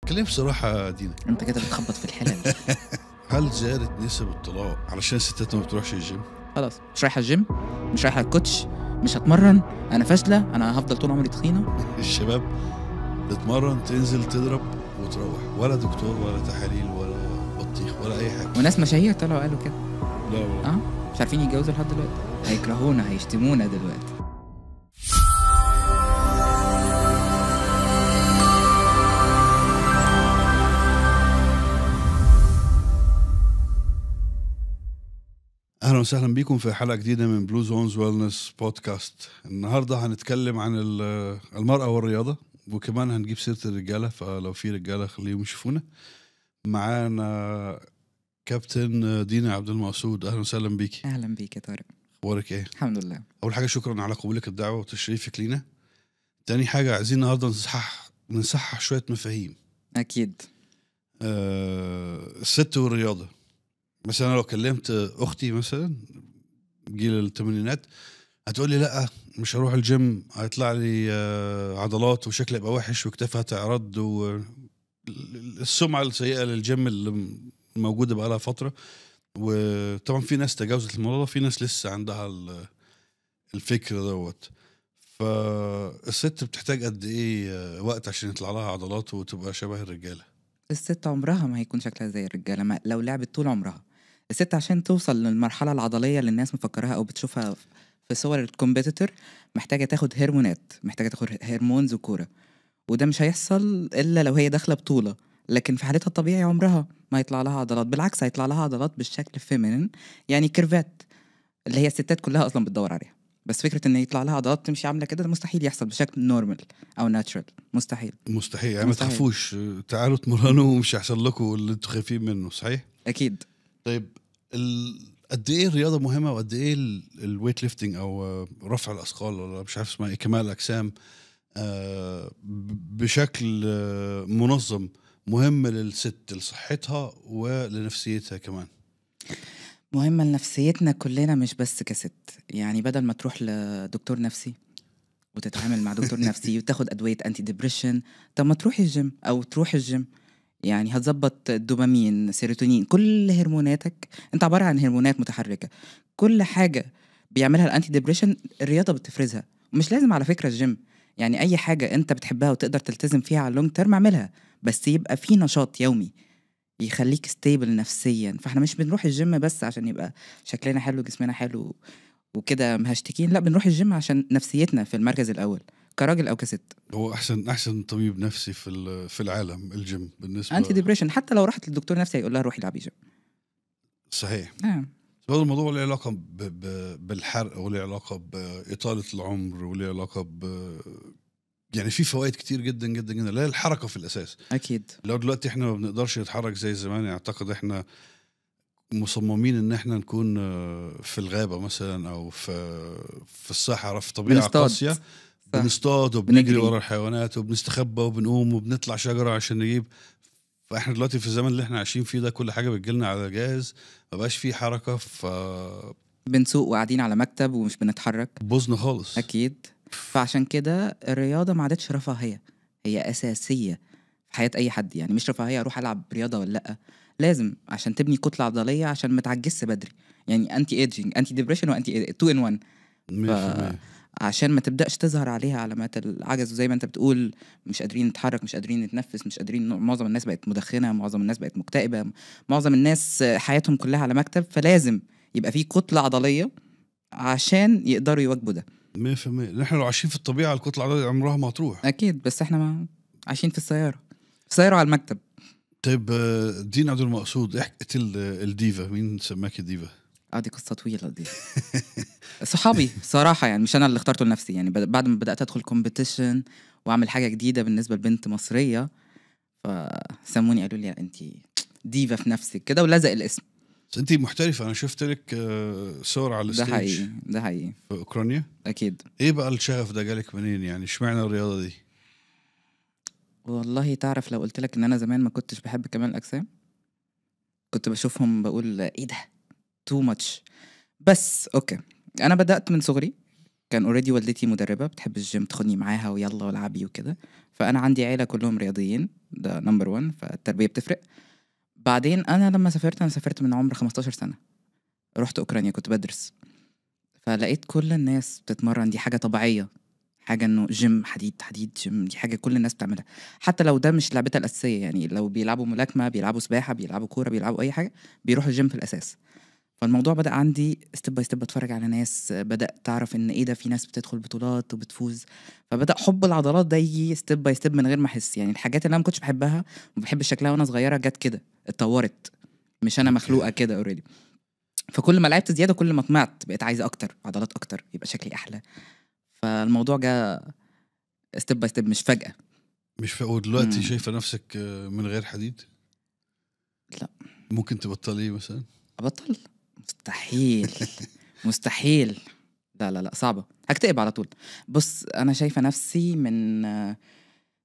كلام بصراحة يا دينا. انت كده بتخبط في الحلال. هل زادت نسب الطلاق علشان الستات ما بتروحش الجيم؟ خلاص مش رايحه الجيم، مش رايحه الكوتش، مش هتمرن، انا فاشله، انا هفضل طول عمري تخينه. الشباب تتمرن تنزل تضرب وتروح، ولا دكتور ولا تحاليل ولا بطيخ ولا اي حاجة. وناس مشاهير طلعوا قالوا كده. لا والله. مش عارفين يتجوزوا لحد دلوقتي، هيكرهونا، هيشتمونا دلوقتي. اهلا وسهلا بيكم في حلقة جديدة من بلو زونز ويلنس بودكاست. النهاردة هنتكلم عن المرأة والرياضة، وكمان هنجيب سيرة الرجالة، فلو في رجالة خليهم يشوفونا. معانا كابتن دينا عبد المقصود. اهلا وسهلا بيكي. اهلا بيك يا طارق. اخبارك ايه؟ الحمد لله. اول حاجة شكرا على قبولك الدعوة وتشريفك لينا. تاني حاجة عايزين النهاردة نصحح شوية مفاهيم. اكيد. الست والرياضة. مثلا لو كلمت اختي مثلا جيل الثمانينات هتقول لي لا مش هروح الجيم، هيطلع لي عضلات وشكلي يبقى وحش وكتافها تعرض، والسمعة السيئة للجيم اللي موجودة بقالها فترة. وطبعا في ناس تجاوزت الموضوع، في ناس لسه عندها الفكر دوت. فالست بتحتاج قد ايه وقت عشان يطلع لها عضلات وتبقى شبه الرجالة؟ الست عمرها ما هيكون شكلها زي الرجاله لو لعبت طول عمرها. الست عشان توصل للمرحله العضليه اللي الناس مفكرها او بتشوفها في صور الكومبيتيتور محتاجه تاخد هرمونات، محتاجه تاخد هرمونز وكوره، وده مش هيحصل الا لو هي داخله بطوله. لكن في حالتها الطبيعي عمرها ما يطلع لها عضلات، بالعكس هيطلع لها عضلات بالشكل فيمينين، يعني كيرفات اللي هي الستات كلها اصلا بتدور عليها. بس فكره ان يطلع لها عضلات تمشي عامله كده ده مستحيل يحصل بشكل نورمال او ناتشرال، مستحيل. يعني ما تخافوش، تعالوا تمرنوا ومش هيحصل لكم اللي انتوا خايفين منه. صحيح؟ اكيد. طيب قد ايه الرياضه مهمه، وقد ايه الويت ليفتنج او رفع الاثقال، ولا مش عارف اسمها ايه، كمال الاجسام بشكل منظم مهم للست، لصحتها ولنفسيتها كمان؟ مهمة لنفسيتنا كلنا مش بس كست. يعني بدل ما تروح لدكتور نفسي وتتعامل مع دكتور نفسي وتاخد أدوية أنتي ديبريشن، طب ما تروح الجيم أو تروح الجيم. يعني هتظبط الدوبامين، سيروتونين، كل هرموناتك. انت عبارة عن هرمونات متحركة. كل حاجة بيعملها الأنتي ديبريشن الرياضة بتفرزها. ومش لازم على فكرة الجيم، يعني أي حاجة انت بتحبها وتقدر تلتزم فيها على اللونج تيرم اعملها، بس يبقى في نشاط يومي يخليك ستيبل نفسيا. فاحنا مش بنروح الجيم بس عشان يبقى شكلنا حلو جسمنا حلو وكده مهشتكين، لا بنروح الجيم عشان نفسيتنا في المركز الاول كراجل او كست. هو احسن طبيب نفسي في العالم الجيم بالنسبه انتي ديبريشن. حتى لو راحت للدكتور نفسي هيقول لها روحي العبي جيم. صحيح. نعم. هذا الموضوع له علاقه بالحرق، وله علاقه باطاله العمر، وله علاقه يعني في فوائد كتير جدا جدا جدا. لا الحركه في الاساس اكيد. لو دلوقتي احنا ما بنقدرش نتحرك زي زمان، اعتقد احنا مصممين ان احنا نكون في الغابه مثلا، او في الصحراء، في طبيعه قاسيه، بنصطاد وبنجري ورا الحيوانات وبنستخبى وبنقوم وبنطلع شجره عشان نجيب. فاحنا دلوقتي في الزمن اللي احنا عايشين فيه ده كل حاجه بتجيلنا على جاهز، ما بقاش فيه حركه، بنسوق وقاعدين على مكتب ومش بنتحرك، بوزنا خالص. اكيد. فعشان كده الرياضه ما عادتش رفاهيه، هي اساسيه في حياه اي حد. يعني مش رفاهيه اروح العب رياضه ولا لا، لازم عشان تبني كتله عضليه عشان ما تعجزش بدري. يعني انتي ايجينج، انتي ديبريشن، وانتي 2 in 1. عشان ما تبداش تظهر عليها علامات العجز، وزي ما انت بتقول مش قادرين نتحرك، مش قادرين نتنفس، مش قادرين. معظم الناس بقت مدخنه، معظم الناس بقت مكتئبه، معظم الناس حياتهم كلها على مكتب. فلازم يبقى في كتله عضليه عشان يقدروا يواجهوا ده. 100%. نحن لو عايشين في الطبيعه الكتله العضليه عمرها ما تروح. اكيد، بس احنا ما عايشين في السياره على المكتب. طيب دين عبد المقصود، احكي الديفا. مين سماك الديفا؟ دي قصه طويله دي. صحابي صراحه، يعني مش انا اللي اخترته لنفسي. يعني بعد ما بدات ادخل كومبيتيشن واعمل حاجه جديده بالنسبه لبنت مصريه، فسموني قالوا لي انت ديفا في نفسك كده، ولزق الاسم. انت محترفه، انا شفت لك صور على الستيج. ده حقيقي في اوكرانيا. اكيد. ايه بقى الشغف ده جالك منين؟ يعني اشمعنى الرياضه دي؟ والله تعرف لو قلت لك ان انا زمان ما كنتش بحب كمال الاجسام، كنت بشوفهم بقول ايه ده تو ماتش. بس اوكي، انا بدات من صغري كان اوريدي والدتي مدربه بتحب الجيم، تاخدني معاها ويلا والعبي وكده. فانا عندي عيله كلهم رياضيين، ده نمبر 1، فالتربيه بتفرق. بعدين انا لما سافرت، انا سافرت من عمر 15 سنه، رحت اوكرانيا كنت بدرس، فلقيت كل الناس بتتمرن، دي حاجه طبيعيه، حاجه انه جيم، حديد حديد جيم، دي حاجه كل الناس بتعملها، حتى لو ده مش لعبتها الاساسيه. يعني لو بيلعبوا ملاكمه، بيلعبوا سباحه، بيلعبوا كوره، بيلعبوا اي حاجه، بيروحوا الجيم في الاساس. فالموضوع بدأ عندي ستيب باي ستيب، بتفرج على ناس، بدأت تعرف ان ايه ده، في ناس بتدخل بطولات وبتفوز، فبدأ حب العضلات ده يجي ستيب باي ستيب من غير ما احس. يعني الحاجات اللي انا ما كنتش بحبها وبحب شكلها وانا صغيره جت كده اتطورت، مش انا مخلوقه كده اوريدي. فكل ما لعبت زياده كل ما طمعت، بقيت عايزه اكتر عضلات اكتر، يبقى شكلي احلى. فالموضوع جه ستيب باي ستيب، مش فجأة. مش ودلوقتي شايفه نفسك من غير حديد؟ لا. ممكن تبطلي مثلا؟ ابطل؟ مستحيل. مستحيل. لا لا لا، صعبة، هكتئب على طول. بص انا شايفة نفسي من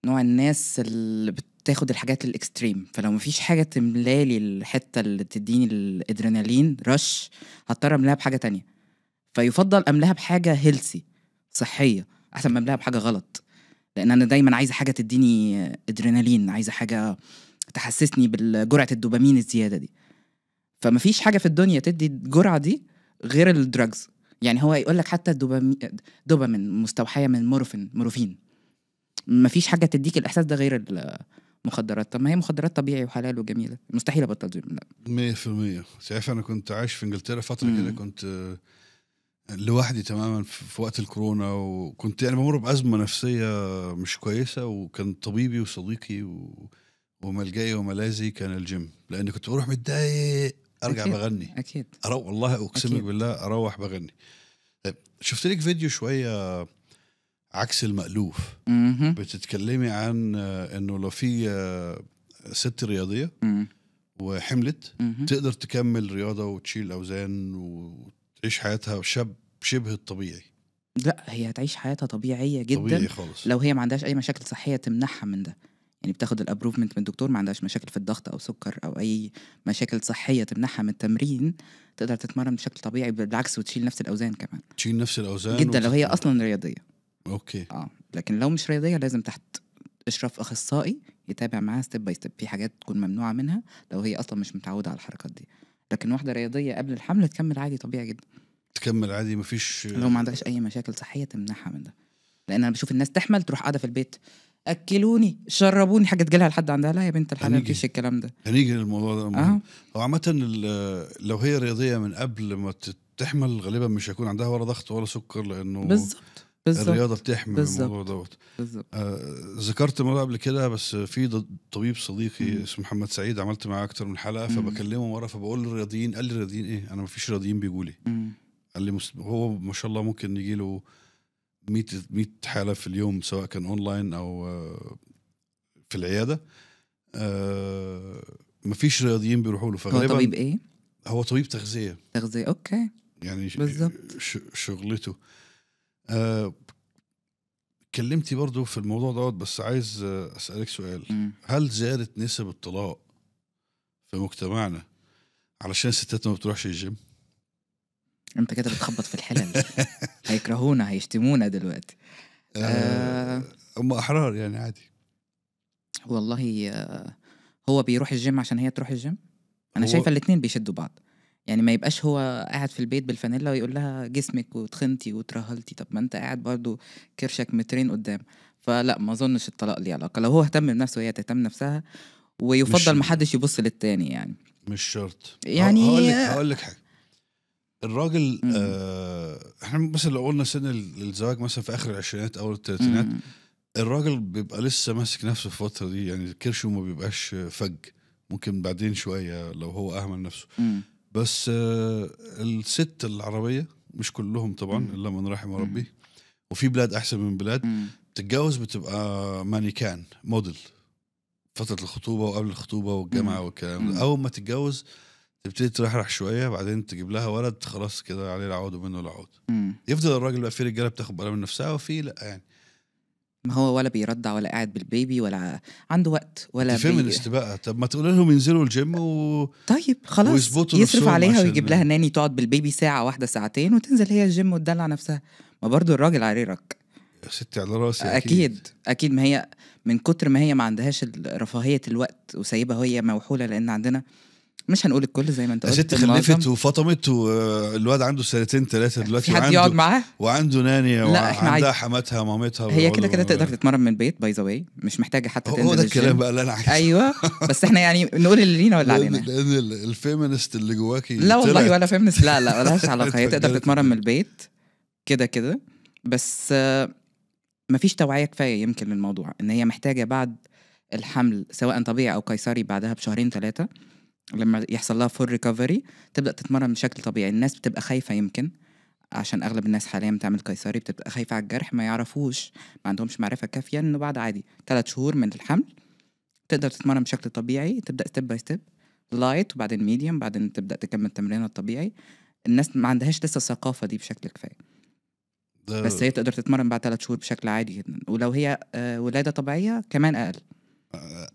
نوع الناس اللي بتاخد الحاجات الاكستريم، فلو مفيش حاجة تملالي الحتة اللي تديني الادرينالين رش، هضطر املاها بحاجة تانية. فيفضل املاها بحاجة هيلسي صحية احسن ما املاها بحاجة غلط، لان انا دايما عايزة حاجة تديني ادرينالين، عايزة حاجة تحسسني بالجرعة الدوبامين الزيادة دي. فمفيش حاجة في الدنيا تدي الجرعة دي غير الدراجز. يعني هو يقول لك حتى دوبامين مستوحية من مورفين. مفيش حاجة تديك الإحساس ده غير المخدرات. طب ما هي مخدرات طبيعي وحلال وجميلة، مستحيل أبطل جيم. لا 100%. تعرف أنا كنت عايش في إنجلترا فترة كده، كنت لوحدي تماما في وقت الكورونا، وكنت يعني بمر بأزمة نفسية مش كويسة، وكان طبيبي وصديقي وملجئي وملاذي كان الجيم، لأني كنت بروح متضايق أرجع أكيد. بغني. أكيد. والله أقسمك بالله أروح بغني. طيب شفت لك فيديو شوية عكس المألوف، بتتكلمي عن إنه لو في ست رياضية وحملت تقدر تكمل رياضة وتشيل أوزان وتعيش حياتها شبه الطبيعي. لا، هي هتعيش حياتها طبيعية جدا، طبيعي خالص، لو هي ما عندهاش أي مشاكل صحية تمنعها من ده. يعني بتاخد الابروفمنت من الدكتور، ما عندهاش مشاكل في الضغط او سكر او اي مشاكل صحيه تمنعها من التمرين، تقدر تتمرن بشكل طبيعي، بالعكس وتشيل نفس الاوزان كمان، تشيل نفس الاوزان جدا لو هي اصلا رياضيه. اوكي. لكن لو مش رياضيه لازم تحت اشراف اخصائي يتابع معاها ستيب باي ستيب، في حاجات تكون ممنوعه منها لو هي اصلا مش متعوده على الحركات دي. لكن واحده رياضيه قبل الحمل تكمل عادي طبيعي جدا، تكمل عادي، مفيش لو ما عندهاش اي مشاكل صحيه تمنعها من ده. لان انا بشوف الناس تحمل تروح قاعده في البيت، اكلوني شربوني، حاجه تجيلها لحد عندها. لا يا بنت الحلال، مفيش الكلام ده. هنيجي للموضوع ده. هو عامه لو هي رياضيه من قبل ما تحمل غالبا مش هيكون عندها ولا ضغط ولا سكر، لانه بالظبط الرياضه بتحمل الموضوع دوت. ذكرت مره قبل كده، بس في طبيب صديقي اسمه محمد سعيد، عملت معاه اكتر من حلقه، فبكلمه مره فبقول له الرياضيين، قال لي الرياضيين ايه، انا مفيش رياضيين بيجوا لي. قال لي هو ما شاء الله ممكن يجي له 100 حالة في اليوم، سواء كان أونلاين أو في العيادة. مفيش رياضيين بيروحوا له. هو طبيب إيه؟ هو طبيب تغذية. أوكي. يعني شغلته. كلمتي برضو في الموضوع دوت، بس عايز أسألك سؤال. هل زادت نسب الطلاق في مجتمعنا علشان الستات ما بتروحش الجيم؟ انت كده بتخبط في الحلل. هيكرهونا، هيشتمونا دلوقتي. هم احرار يعني عادي. والله هو بيروح الجيم عشان هي تروح الجيم. انا شايفه الاتنين بيشدوا بعض. يعني ما يبقاش هو قاعد في البيت بالفانيلا ويقول لها جسمك وتخنتي وترهلتي، طب ما انت قاعد برضو كرشك مترين قدام. فلا، ما اظنش الطلاق ليه علاقه، لو هو اهتم بنفسه وهي تهتم نفسها، ويفضل ما حدش يبص للتاني. يعني مش شرط. يعني هقول لك حاجه. الراجل احنا مثلا لو قلنا سن الزواج مثلا في اخر العشرينات او الثلاثينات، الراجل بيبقى لسه ماسك نفسه في الفتره دي، يعني كرشه ما بيبقاش فج، ممكن بعدين شويه لو هو اهمل نفسه. بس الست العربيه مش كلهم طبعا الا من رحم ربي، وفي بلاد احسن من بلاد، تتجوز بتبقى مانيكان موديل فتره الخطوبه وقبل الخطوبه والجامعه والكلام ده. اول ما تتجوز تبتدي ترحرح شويه، بعدين تجيب لها ولد خلاص كده عليه العود ومنه العود. يفضل الراجل بقى، في رجاله بتاخد بالها من نفسها وفي لا، يعني ما هو ولا بيردع ولا قاعد بالبيبي ولا عنده وقت ولا فيمينست بقى. طب ما تقول لهم ينزلوا الجيم طيب خلاص يصرف عليها ويجيب لها ناني تقعد بالبيبي ساعه واحده ساعتين وتنزل هي الجيم وتدلع نفسها. ما برضو الراجل عليه رك يا ستي على راسي. اكيد ما هي من كتر ما هي ما عندهاش رفاهيه الوقت وسايبها هي موحوله، لان عندنا مش هنقول الكل زي ما انت قلت، ست خلفت وفطمت والواد عنده 2-3 دلوقتي، في حد يقعد معاه وعنده نانية وعندها حماتها مامتها. هي كده تقدر تتمرن من البيت باي ذا واي، مش محتاجه حتى تنزل هو ده الكلام بقى اللي انا عايزه. ايوه بس احنا يعني نقول اللي لينا ولا علينا، لان الفيمينست اللي جواكي لا والله ولا فيمينست، لا ملهاش علاقه. هي تقدر تتمرن من البيت كده بس مفيش توعيه كفايه يمكن للموضوع، ان هي محتاجه بعد الحمل سواء طبيعي او قيصري بعدها ب2-3 لما يحصل لها فول ريكفري تبدا تتمرن بشكل طبيعي. الناس بتبقى خايفه يمكن عشان اغلب الناس حاليا بتعمل قيصري، بتبقى خايفه على الجرح، ما يعرفوش، ما عندهمش معرفه كافيه انه بعد عادي 3 شهور من الحمل تقدر تتمرن بشكل طبيعي، تبدا ستيب باي ستيب لايت وبعدين ميديوم بعدين تبدا تكمل تمرينها الطبيعي. الناس ما عندهاش لسه الثقافه دي بشكل كفايه، بس هي تقدر تتمرن بعد 3 شهور بشكل عادي جدا، ولو هي ولاده طبيعيه كمان اقل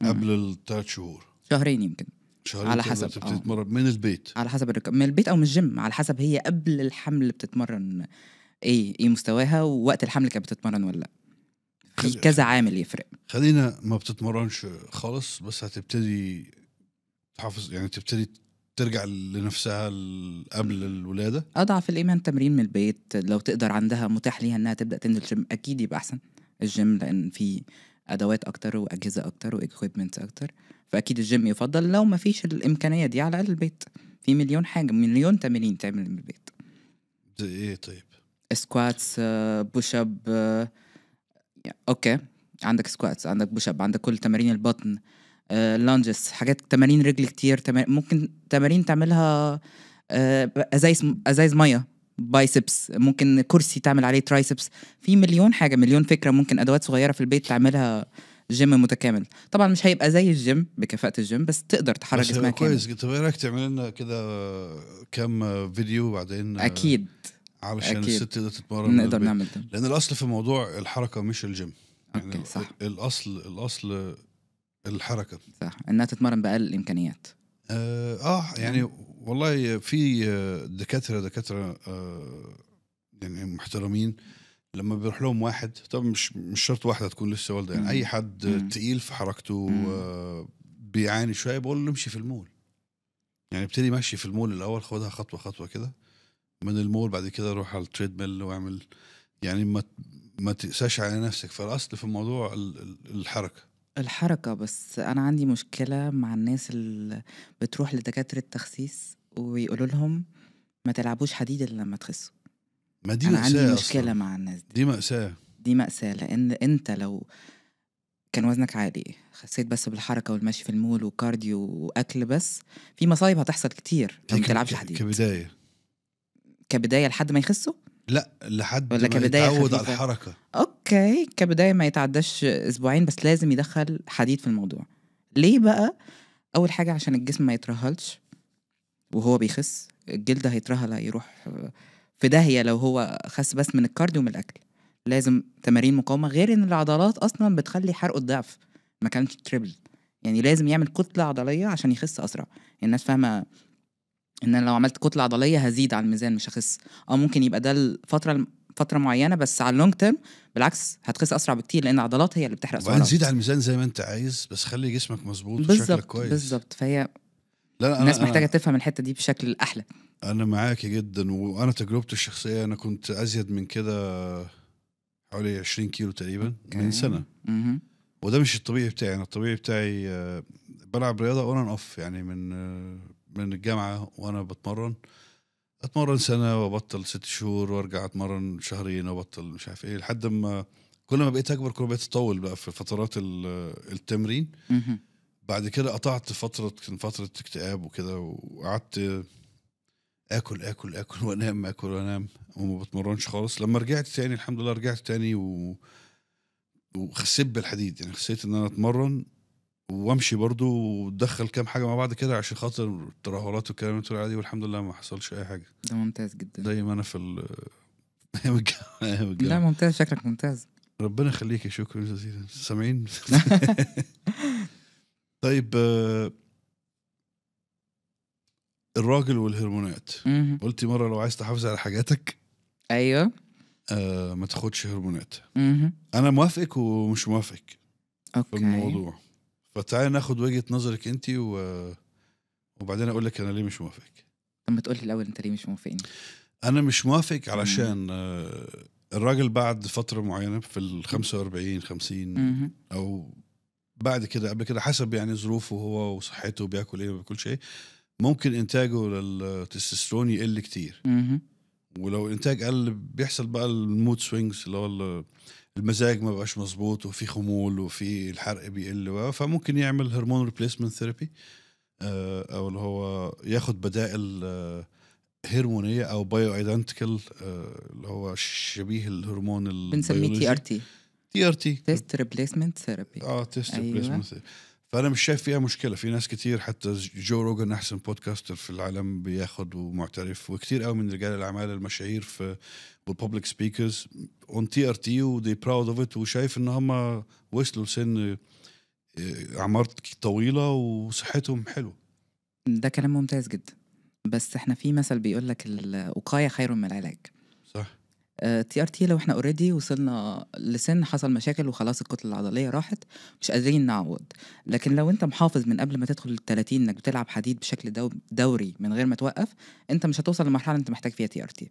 قبل ال3 شهور، 2 شهر يمكن، على حسب بتتمرن من البيت، على حسب من البيت او من الجيم، على حسب هي قبل الحمل بتتمرن ايه مستواها، ووقت الحمل كانت بتتمرن ولا لا. في كذا عامل يفرق. خلينا ما بتتمرنش خالص بس هتبتدي تحافظ، يعني تبتدي ترجع لنفسها قبل الولادة. أضعف الإيمان تمرين من البيت، لو تقدر عندها متاح ليها إنها تبدأ تنزل جيم أكيد يبقى أحسن. الجيم لأن فيه أدوات أكتر وأجهزة أكتر وإكويبمنتس أكتر، فأكيد الجيم يفضل. لو ما فيش الإمكانية دي على الأقل البيت في مليون حاجة، مليون تمرين تعمل من البيت. زي إيه طيب؟ سكواتس، بوش أب، أوكي عندك سكواتس، عندك بوش أب، عندك كل تمارين البطن، لانجز، حاجات تمارين رجل كتير، ممكن تمارين تعملها ازايز ميه، بايسبس، ممكن كرسي تعمل عليه ترايسبس، في مليون حاجه، مليون فكره، ممكن ادوات صغيره في البيت تعملها جيم متكامل. طبعا مش هيبقى زي الجيم بكفاءه الجيم بس تقدر تحرك جسمك كويس. طب ايه رايك تعمل لنا كده كام فيديو بعدين؟ اكيد علشان الست تقدر تتمرن نقدر نعمل ده، لان الاصل في موضوع الحركه مش الجيم. يعني صح. الاصل الحركه، صح، انها تتمرن باقل الامكانيات. يعني والله في دكاتره يعني محترمين لما بيروح لهم واحد، طب مش شرط واحده تكون لسه والده، يعني اي حد تقيل في حركته بيعاني شويه، بقول له امشي في المول، يعني ابتدي ماشي في المول الاول، خدها خطوه كده من المول، بعد كده روح على التريد ميل واعمل، يعني ما تقساش على نفسك. فالاصل في الموضوع الحركه. بس انا عندي مشكله مع الناس اللي بتروح لدكاتره تخسيس ويقولوا لهم ما تلعبوش حديد الا لما تخسوا. ما دي أنا عندي مشكله أصلاً مع الناس دي مأساة، لان انت لو كان وزنك عالي خسيت بس بالحركه والمشي في المول وكارديو واكل بس، في مصايب هتحصل كتير لو ما تلعبش حديد. كبدايه لحد ما يخسوا، لا لحد ما يتعود على الحركه. اوكي كبدايه ما يتعداش اسبوعين، بس لازم يدخل حديد في الموضوع. ليه بقى؟ اول حاجه عشان الجسم ما يترهلش وهو بيخس، الجلد هيترهل، هيروح في داهيه لو هو خس بس من الكارديو ومن الاكل. لازم تمارين مقاومه، غير ان العضلات اصلا بتخلي حرقه الضعف ما كانش تريبل، يعني لازم يعمل كتله عضليه عشان يخس اسرع. الناس فاهمه ان انا لو عملت كتله عضليه هزيد على الميزان مش هخس. ممكن يبقى ده فتره معينه، بس على اللونج تيرم بالعكس هتخس اسرع بكتير، لان العضلات هي اللي بتحرق سعرات. وهنزيد على الميزان زي ما انت عايز، بس خلي جسمك مظبوط وشكلك كويس. بالظبط. فهي الناس محتاجه تفهم الحته دي بشكل احلى. انا معاكي جدا، وانا تجربتي الشخصيه انا كنت ازيد من كده حوالي 20 كيلو تقريبا من سنه. وده مش الطبيعي بتاعي. انا الطبيعي بتاعي بلعب رياضه اون اند اوف، يعني من الجامعه وانا اتمرن سنه وابطل 6 شهور وارجع اتمرن شهرين وابطل مش عارف ايه، لحد ما كل ما بقيت اكبر كل ما بقيت اطول بقى في فترات التمرين. بعد كده قطعت فتره اكتئاب وكده، وقعدت اكل وانام، اكل وانام وما بتمرنش خالص. لما رجعت تاني الحمد لله رجعت تاني وخسيت بالحديد، يعني خسيت ان انا اتمرن وامشي برضو ودخل كام حاجه مع بعض كده عشان خاطر الترهلات والكلام اللي بتقول عليه، والحمد لله ما حصلش اي حاجه. ده ممتاز جدا، زي ما انا في ايام الجامعه. لا ممتاز، شكلك ممتاز، ربنا يخليك. شكرا جزيلا. سامعين؟ طيب الراجل والهرمونات. قلتي مره لو عايز تحافظ على حاجاتك، ايوه ما تاخدش هرمونات. مهم. انا موافقك ومش موافق في اوكي الموضوع، فتعالي ناخد وجهة نظرك انت وبعدين اقول لك انا ليه مش موافق. طب ما تقولي الاول انت ليه مش موافقني؟ انا مش موافق علشان الراجل بعد فترة معينة في 45 50 مهم. او بعد كده قبل كده حسب يعني ظروفه هو وصحته، بياكل ايه وبياكل شيء، ممكن انتاجه للتستوستيرون يقل كتير. مهم. ولو الانتاج قل بيحصل بقى المود سوينجز، اللي هو المزاج ما بقاش مظبوط وفي خمول وفي الحرق بيقل، فممكن يعمل هرمون ريبليسمنت ثيرابي، او اللي هو ياخد بدائل هرمونيه او بايو ايدنتيكال، اللي هو شبيه الهرمون بنسميه البيولوجي. TRT TRT تيست ريبليسمنت ثيرابي. تيست أيوة. ريبليسمنت. فانا مش شايف فيها مشكله. في ناس كتير، حتى جو روجن احسن بودكاستر في العالم بياخد ومعترف، وكتير قوي من رجال الاعمال المشاهير في والببليك سبيكرز اون TRT ودي براود اوف ات، وشايف ان هم وصلوا لسن اعمار طويله وصحتهم حلوه. ده كلام ممتاز جدا، بس احنا في مثل بيقول لك الوقايه خير من العلاج. صح. TRT لو احنا اوريدي وصلنا لسن حصل مشاكل وخلاص الكتله العضليه راحت مش قادرين نعوض، لكن لو انت محافظ من قبل ما تدخل ال30 انك بتلعب حديد بشكل دوري من غير ما توقف، انت مش هتوصل لمرحله انت محتاج فيها TRT.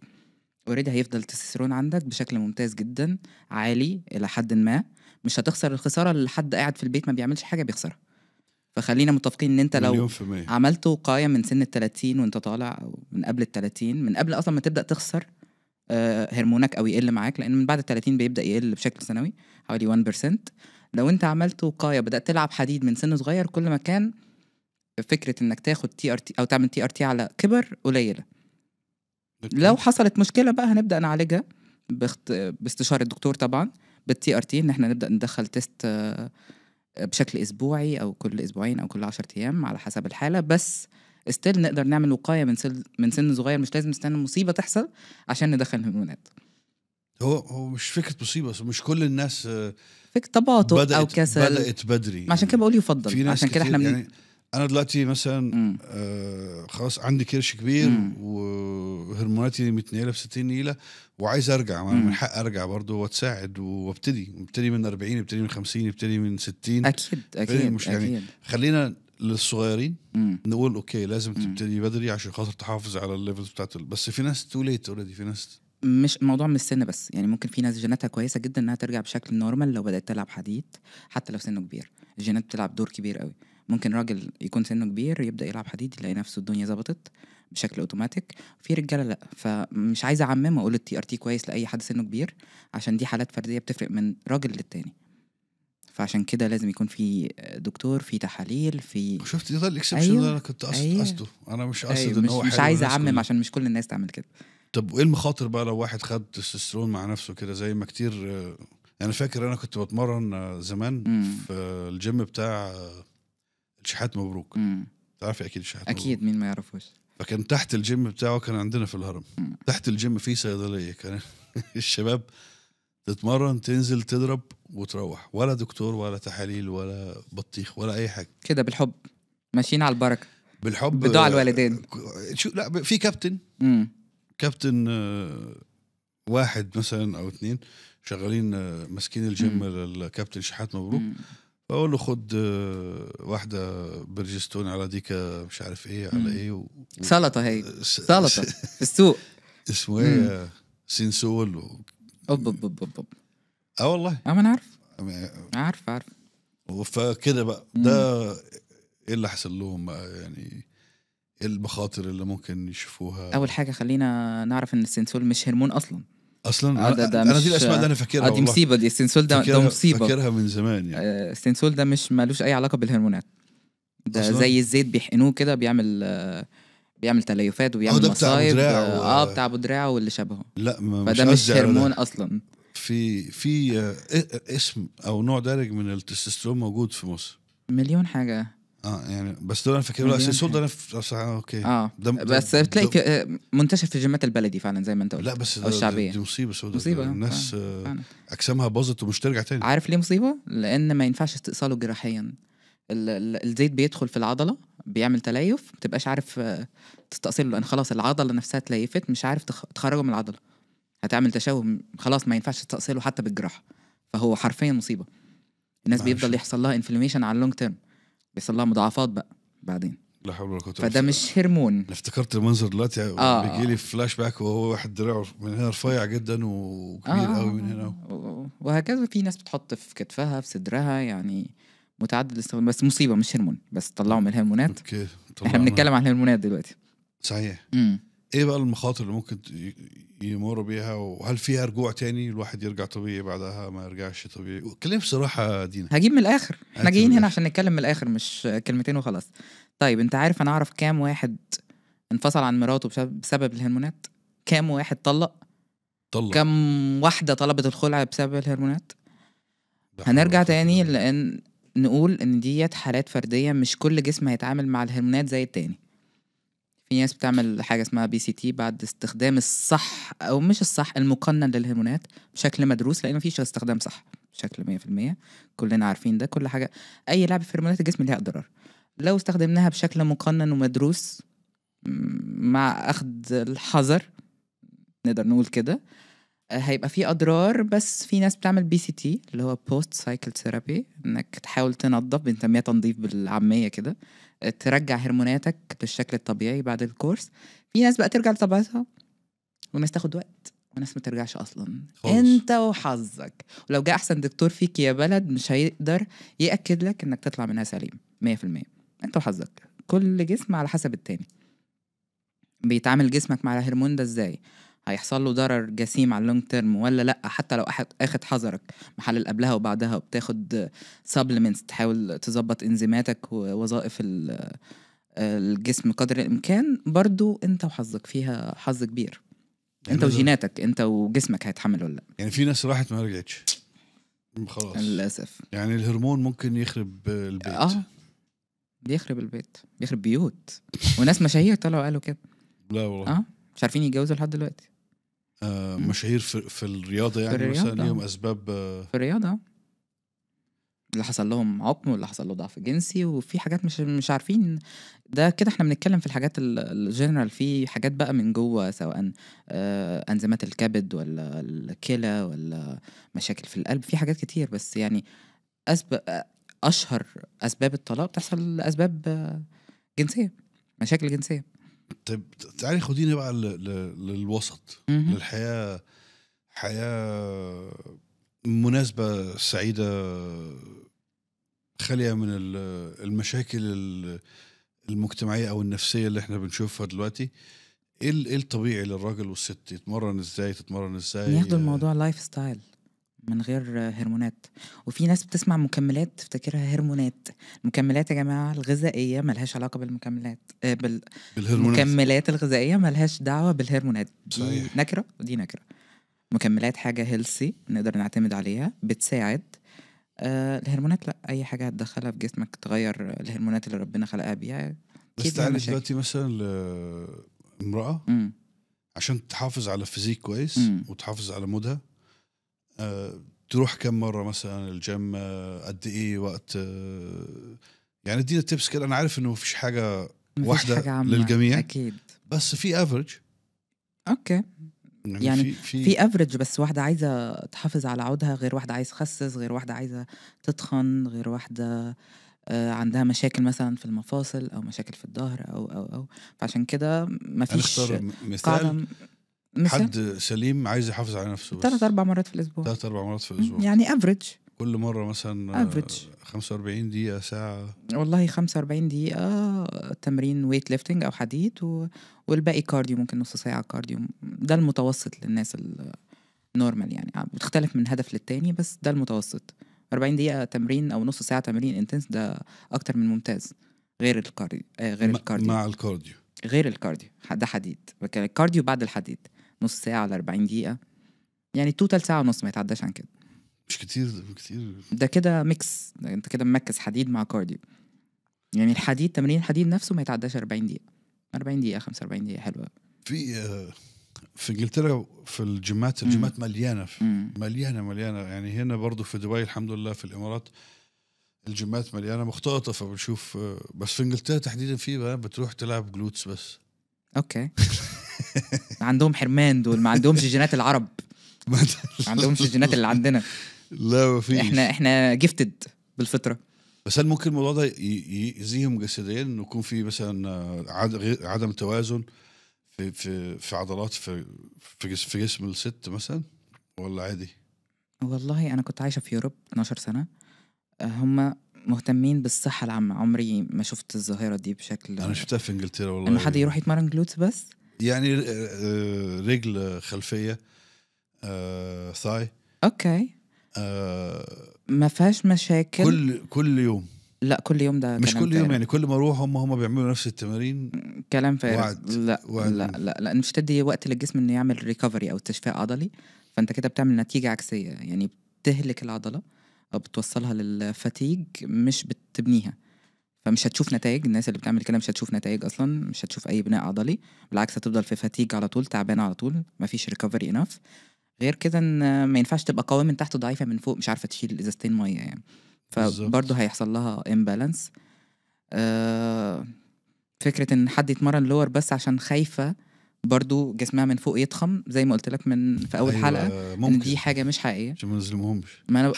اوريدي هيفضل التستوستيرون عندك بشكل ممتاز جدا، عالي الى حد ما، مش هتخسر الخساره اللي حد قاعد في البيت ما بيعملش حاجه بيخسرها. فخلينا متفقين ان انت لو عملت وقايه من سن ال30 وانت طالع، او من قبل ال30، من قبل اصلا ما تبدا تخسر هرمونك او يقل معاك، لان من بعد ال30 بيبدا يقل بشكل سنوي حوالي 1%. لو انت عملت وقايه بدات تلعب حديد من سن صغير، كل ما كان فكره انك تاخد TRT او تعمل TRT على كبر قليله. لو حصلت مشكله بقى هنبدا نعالجها باستشاره الدكتور طبعا بالTRT، ان احنا نبدا ندخل تيست بشكل اسبوعي او كل اسبوعين او كل 10 ايام على حسب الحاله، بس استيل نقدر نعمل وقايه من سن صغير، مش لازم نستنى مصيبه تحصل عشان ندخل هرمونات. هو مش فكره مصيبه، مش كل الناس فكره تباطؤ او كسل بدات بدري، عشان كده بقول يفضل. عشان كده احنا يعني انا دلوقتي مثلا خلاص عندي كرش كبير وهرموناتي متنيله في 60 نيله وعايز ارجع، من حق ارجع برضه واتساعد وابتدي من 40، ابتدي من 50، ابتدي من 60. اكيد مش يعني خلينا للصغيرين نقول اوكي لازم تبتدي بدري عشان خاطر تحافظ على الليفلز بتاعت بس في ناس تو ليت اوريدي. في ناس مش الموضوع من السن بس، يعني ممكن في ناس جيناتها كويسه جدا انها ترجع بشكل نورمال لو بدات تلعب حديد حتى لو سنه كبير. الجينات بتلعب دور كبير قوي. ممكن راجل يكون سنه كبير يبدا يلعب حديد يلاقي نفسه الدنيا ظبطت بشكل اوتوماتيك، في رجاله لا. فمش عايزه اعمم واقول الTRT كويس لاي حد سنه كبير، عشان دي حالات فرديه بتفرق من راجل للتاني. فعشان كده لازم يكون في دكتور، في تحاليل، في شفت ده الاكسبشن اللي انا كنت قصده. انا مش قصد ان هو مش عايز اعمم عشان مش كل الناس تعمل كده. طب وايه المخاطر بقى لو واحد خد تستوستيرون مع نفسه كده زي ما كتير؟ انا فاكر انا كنت بتمرن زمان في الجيم بتاع شحات مبروك. تعرفي اكيد شحات اكيد مبروك. مين ما يعرفوش؟ فكان تحت الجيم بتاعه كان عندنا في الهرم تحت الجيم في صيدليه، كان الشباب تتمرن تنزل تضرب وتروح، ولا دكتور ولا تحاليل ولا بطيخ ولا اي حاجه، كده بالحب ماشيين على البركه، بالحب بدعاء الوالدين. شو لا في كابتن واحد مثلا او اتنين شغالين ماسكين الجيم للكابتن شحات مبروك، فاقول له خد واحده برجستون على ديكا مش عارف ايه على ايه سلطه، هي سلطه في السوق اسمه ايه سينسول والله ما انا عارف فكده بقى ده ايه اللي حصل لهم بقى؟ يعني ايه المخاطر اللي ممكن يشوفوها؟ اول حاجه خلينا نعرف ان السينسول مش هرمون اصلا. ده انا دي الاسماء اللي انا فاكرها دي مصيبه. دي السينسول ده مصيبه، فاكرها من زمان يعني. السينسول ده مش مالوش اي علاقه بالهرمونات. ده أصلاً زي الزيت بيحقنوه كده، بيعمل تليفات وبيعمل مصايب. بتاع ابو دراع واللي شبهه. لا فده مش هرمون اصلا. في اسم او نوع دارج من التستوستيرون موجود في مصر، مليون حاجه. يعني بس انا فاكر السينسول ده اوكي بس بتلاقي في منتشر في الجيمات البلدي فعلا زي ما انت قلت. لا بس او الشعبيه دي مصيبه الناس اجسامها باظت ومش ترجع تاني. عارف ليه مصيبه؟ لان ما ينفعش استئصاله جراحيا. الزيت بيدخل في العضله بيعمل تليف، ما تبقاش عارف تستأصله، لان خلاص العضله نفسها تليفت، مش عارف تخرجه من العضله. هتعمل تشوه خلاص ما ينفعش تستأصله حتى بالجراحة. فهو حرفيا مصيبة. الناس بيفضل يحصل لها انفلاميشن على اللونج تيرم، بيحصل لها مضاعفات بقى بعدين. لا حول ولا قوة. فده مش هرمون. افتكرت المنظر دلوقتي بيجي لي فلاش باك وهو واحد دراعه من هنا رفيع جدا وكبير قوي من هنا وهكذا. في ناس بتحط في كتفها في صدرها، يعني متعدد الاستخدام. بس مصيبة مش هرمون، بس طلعوا من الهرمونات. اوكي احنا بنتكلم عن الهرمونات دلوقتي. صحيح. ايه بقى المخاطر اللي ممكن يمر بيها، وهل فيها رجوع تاني الواحد يرجع طبيعي بعدها ما يرجعش طبيعي؟ كلام بصراحة دينا. هجيب من الاخر، احنا جايين هنا عشان نتكلم من الاخر مش كلمتين وخلاص. طيب انت عارف انا اعرف كام واحد انفصل عن مراته بسبب الهرمونات؟ كام واحد طلق؟ كم واحدة طلبت الخلع بسبب الهرمونات؟ هنرجع تاني لان نقول ان ديت حالات فردية، مش كل جسم هيتعامل مع الهرمونات زي التاني. في ناس بتعمل حاجة اسمها BCT بعد استخدام الصح أو مش الصح، المقنن للهرمونات بشكل مدروس، لأنه مفيش استخدام صح بشكل 100%. كلنا عارفين ده. كل حاجة أي لعبة في هرمونات الجسم ليها أضرار. لو استخدمناها بشكل مقنن ومدروس مع أخذ الحذر، نقدر نقول كده، هيبقى في أضرار. بس في ناس بتعمل BCT اللي هو Post Cycle Therapy، إنك تحاول تنظف، بنسميها تنظيف بالعامية كده، ترجع هرموناتك بالشكل الطبيعي بعد الكورس. في ناس بقى ترجع لطبيعتها، وناس تاخد وقت، وناس ما ترجعش أصلا خلص. انت وحظك. ولو جاء أحسن دكتور فيك يا بلد مش هيقدر يأكد لك إنك تطلع منها سليم 100%. انت وحظك. كل جسم على حسب التاني. بيتعامل جسمك مع الهرمون ده ازاي؟ هيحصل له ضرر جسيم على اللونج تيرم ولا لا؟ حتى لو اخد حذرك محلل قبلها وبعدها، وبتاخد سبلمنتس تحاول تظبط انزيماتك ووظائف الجسم قدر الامكان، برضو انت وحظك فيها حظ كبير. يعني انت وجيناتك، انت وجسمك هيتحمل ولا لا. يعني في ناس راحت ما رجعتش خلاص للاسف. يعني الهرمون ممكن يخرب البيت. بيخرب البيت، بيخرب بيوت. وناس مشاهير طلعوا قالوا كده. لا والله. مش عارفين يتجوزوا لحد دلوقتي. مشاهير في الرياضة يعني، في مثلا ليهم أسباب في الرياضة، اللي حصل لهم عقم، واللي حصل له ضعف جنسي، وفي حاجات مش عارفين ده كده. احنا بنتكلم في الحاجات الجنرال. في حاجات بقى من جوه، سواء انزيمات الكبد ولا الكلى ولا مشاكل في القلب. في حاجات كتير، بس يعني اشهر اسباب الطلاق بتحصل اسباب جنسية، مشاكل جنسية. طيب تعالي خديني بقى للوسط، للحياة، حياة مناسبة سعيدة خالية من المشاكل المجتمعية أو النفسية اللي احنا بنشوفها دلوقتي. ايه الطبيعي للراجل والست؟ يتمرن ازاي؟ تتمرن ازاي؟ ياخدوا الموضوع لايف ستايل من غير هرمونات. وفي ناس بتسمع مكملات تفتكرها هرمونات. المكملات يا جماعة الغذائية ملهاش علاقة بالمكملات، بالمكملات الغذائية ملهاش دعوة بالهرمونات. دي نكرة ودي نكرة. مكملات حاجة هيلثي نقدر نعتمد عليها، بتساعد. الهرمونات لا، أي حاجة هتدخلها في جسمك تغير الهرمونات اللي ربنا خلقها بيها. بس تعالي دلوقتي مثلا امرأة عشان تحافظ على فيزيك كويس وتحافظ على مودها، تروح كم مرة مثلا الجيم؟ قد ايه وقت؟ يعني ادينا تيبس كده. انا عارف انه مفيش حاجة واحدة حاجة للجميع اكيد، بس في افريج. اوكي يعني في افريج. بس واحدة عايزة تحافظ على عودها غير واحدة عايزة تخسس، غير واحدة عايزة تتخن، غير واحدة عندها مشاكل مثلا في المفاصل او مشاكل في الظهر او فعشان كده مفيش قاعدة. حد سليم عايز يحافظ على نفسه 3-4 مرات في الاسبوع. 3-4 مرات في الاسبوع يعني افريج. كل مرة مثلا 45 دقيقة ساعة. والله 45 دقيقة تمرين ويت ليفتنج او حديد، والباقي كارديو، ممكن نص ساعة كارديو. ده المتوسط للناس النورمال يعني. بتختلف من هدف للتاني، بس ده المتوسط. 40 دقيقة تمرين او نص ساعة تمرين انتنس ده اكتر من ممتاز. غير الكارديو مع الكارديو، غير الكارديو ده حديد. كان الكارديو بعد الحديد نص ساعة على 40 دقيقة، يعني توتال ساعة ونص، ما يتعداش عن كده. مش كتير ده كده ميكس. انت كده مركز حديد مع كارديو. يعني الحديد، تمرين الحديد نفسه ما يتعداش 40 دقيقة. 40 دقيقة 45 دقيقة حلوة. في انجلترا في الجيمات مليانة مليانة. يعني هنا برضو في دبي الحمد لله، في الإمارات الجيمات مليانة مختلطة. فبنشوف بس في انجلترا تحديدا في بقى بتروح تلعب جلوتس بس. اوكي عندهم حرمان دول، ما عندهمش جينات العرب، ما عندهمش الجينات اللي عندنا. لا ما فيش. احنا جيفتد بالفطره. بس هل ممكن الموضوع ده يأذيهم جسديا، انه يكون في مثلا عدم توازن في عضلات في جسم الست مثلا، ولا عادي؟ والله انا كنت عايشه في يوروب 12 سنه، هم مهتمين بالصحه العامه. عمري ما شفت الظاهره دي بشكل، انا شفتها في انجلترا والله، انه حد يروح يتمرن جلوتس بس، يعني رجل خلفيه، ثاي، اوكي، ما فيهاش مشاكل. كل يوم. لا كل يوم ده مش كلام كل يوم فارغ. يعني، كل ما اروح هم بيعملوا نفس التمارين. كلام فارغ. وعد. لا لا مش تدي وقت للجسم انه يعمل ريكفري او استشفاء عضلي، فانت كده بتعمل نتيجه عكسيه، يعني بتهلك العضله او بتوصلها للفتيج مش بتبنيها. فمش هتشوف نتائج، الناس اللي بتعمل كده مش هتشوف نتائج اصلا، مش هتشوف اي بناء عضلي، بالعكس هتفضل في فتيج على طول، تعبان على طول، مفيش ريكفري انف. غير كده ان ما ينفعش تبقى قوي من تحت وضعيفه من فوق، مش عارفه تشيل ازازتين ميه يعني، فبرضه هيحصل لها امبالانس. فكره ان حد يتمرن لور بس عشان خايفه برضو جسمها من فوق يضخم، زي ما قلت لك من في اول حلقه، ان دي حاجه مش حقيقيه عشان ما نظلمهمش. ما أنا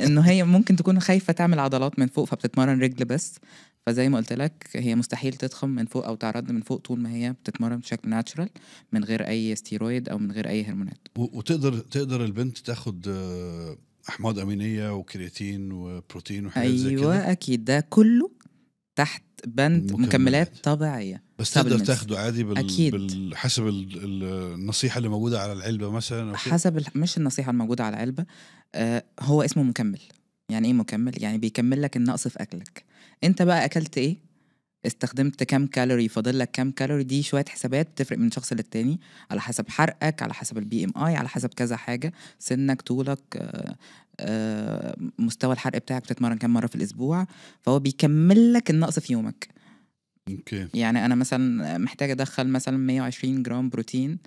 انه هي ممكن تكون خايفه تعمل عضلات من فوق فبتتمرن رجل بس، فزي ما قلت لك هي مستحيل تضخم من فوق او تعرض من فوق طول ما هي بتتمرن بشكل ناتشرال من غير اي ستيرويد او من غير اي هرمونات. وتقدر البنت تاخد احماض امينيه وكرياتين وبروتين وحاجات أيوة زي كده. ايوه اكيد ده كله تحت بند مكملات طبيعيه، بس تقدر تاخده عادي أكيد. حسب النصيحه اللي موجوده على العلبه مثلا أو حسب مش النصيحه الموجوده على العلبه. هو اسمه مكمل. يعني ايه مكمل؟ يعني بيكمل لك النقص في اكلك. انت بقى اكلت ايه، استخدمت كام كالوري، فاضل لك كام كالوري، دي شويه حسابات بتفرق من شخص للتاني، على حسب حرقك، على حسب البي ام اي، على حسب كذا حاجه، سنك، طولك، مستوى الحرق بتاعك، بتتمرن كام مره في الاسبوع، فهو بيكمل لك النقص في يومك. اوكي. يعني انا مثلا محتاج ادخل مثلا 120 جرام بروتين،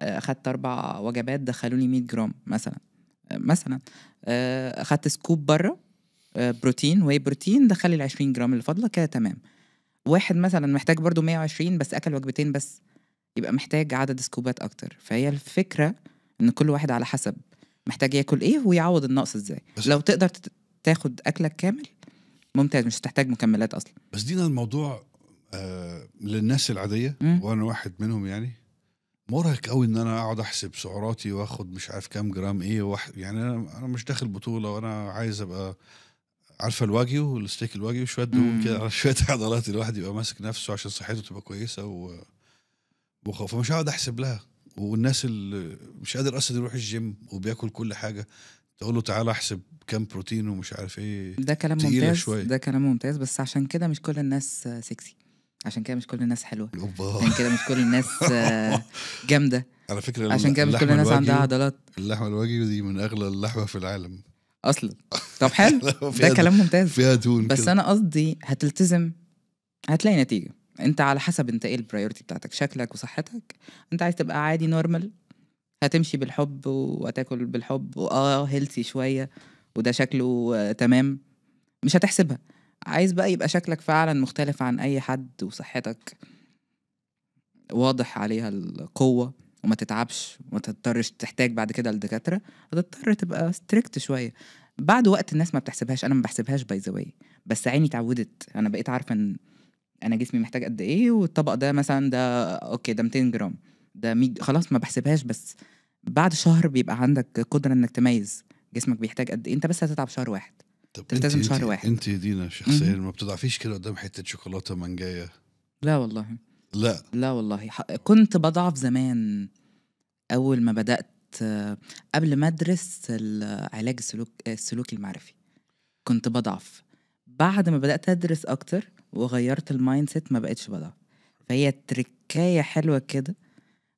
اخدت 4 وجبات دخلوني 100 جرام مثلا، مثلا اخدت سكوب بره بروتين، واي بروتين، دخلي ال 20 جرام اللي فاضله كده تمام. واحد مثلا محتاج برضو 120 بس اكل وجبتين بس، يبقى محتاج عدد سكوبات اكتر. فهي الفكره ان كل واحد على حسب محتاج ياكل ايه ويعوض النقص ازاي. لو تقدر تاخد اكلك كامل ممتاز، مش هتحتاج مكملات اصلا. بس دينا الموضوع للناس العاديه وانا واحد منهم، يعني مرهق قوي ان انا اقعد احسب سعراتي واخد مش عارف كام جرام ايه يعني انا مش داخل بطوله، وانا عايز ابقى عارفه الواجيو والستيك الواجيو، شويه دهون كده على شويه عضلات، الواحد يبقى ماسك نفسه عشان صحته تبقى كويسه فمش هقعد احسب لها. والناس اللي مش قادر اصلا يروح الجيم وبياكل كل حاجه، تقول له تعالى احسب كام بروتين ومش عارف ايه، ده كلام ممتاز شوية. ده كلام ممتاز، بس عشان كده مش كل الناس سكسي، عشان كده مش كل الناس حلوه، عشان كده مش كل الناس جامده، على فكره عشان كده مش كل الناس عندها عضلات. اللحمه الواجيو دي من اغلى اللحمه في العالم اصلا. طب حلو ده كلام ممتاز، فيها دهون بس كده. انا قصدي هتلتزم هتلاقي نتيجه. انت على حسب انت ايه البرايورتي بتاعتك، شكلك وصحتك. انت عايز تبقى عادي نورمال، هتمشي بالحب وهتاكل بالحب هيلثي شويه وده شكله تمام، مش هتحسبها. عايز بقى يبقى شكلك فعلا مختلف عن اي حد وصحتك واضح عليها القوة وما تتعبش وما تضطرش تحتاج بعد كده الدكاترة، هتضطر تبقى ستريكت شوية. بعد وقت الناس ما بتحسبهاش، انا ما بحسبهاش باي ذا واي، بس عيني اتعودت، انا بقيت عارفة ان انا جسمي محتاج قد ايه، والطبق ده مثلا ده اوكي ده 200 جرام ده 100، خلاص ما بحسبهاش. بس بعد شهر بيبقى عندك قدرة انك تميز جسمك بيحتاج قد ايه. انت بس هتتعب شهر واحد، تلتزم شهر واحد. انت دينا شخصيا ما بتضعفيش كده قدام حته شوكولاته مانجايه؟ لا والله، لا والله كنت بضعف زمان اول ما بدات، قبل ما ادرس العلاج السلوكي المعرفي كنت بضعف. بعد ما بدات ادرس اكتر وغيرت المايند سيت ما بقتش بضعف. فهي تركايه حلوه كده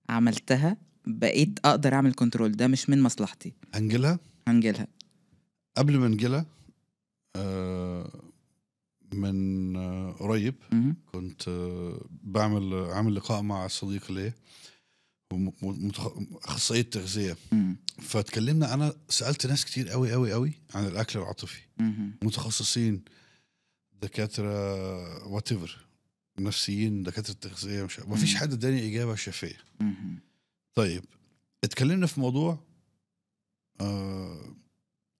عملتها، بقيت اقدر اعمل كنترول. ده مش من مصلحتي. هنجلها قبل ما نجلها من قريب كنت عامل لقاء مع صديق لي اخصائيه تغذيه، فتكلمنا. انا سالت ناس كتير قوي قوي قوي عن الاكل العاطفي، متخصصين، دكاتره، واتيفر. نفسيين، دكاتره تغذيه، ما فيش حد اداني اجابه شافيه. طيب اتكلمنا في موضوع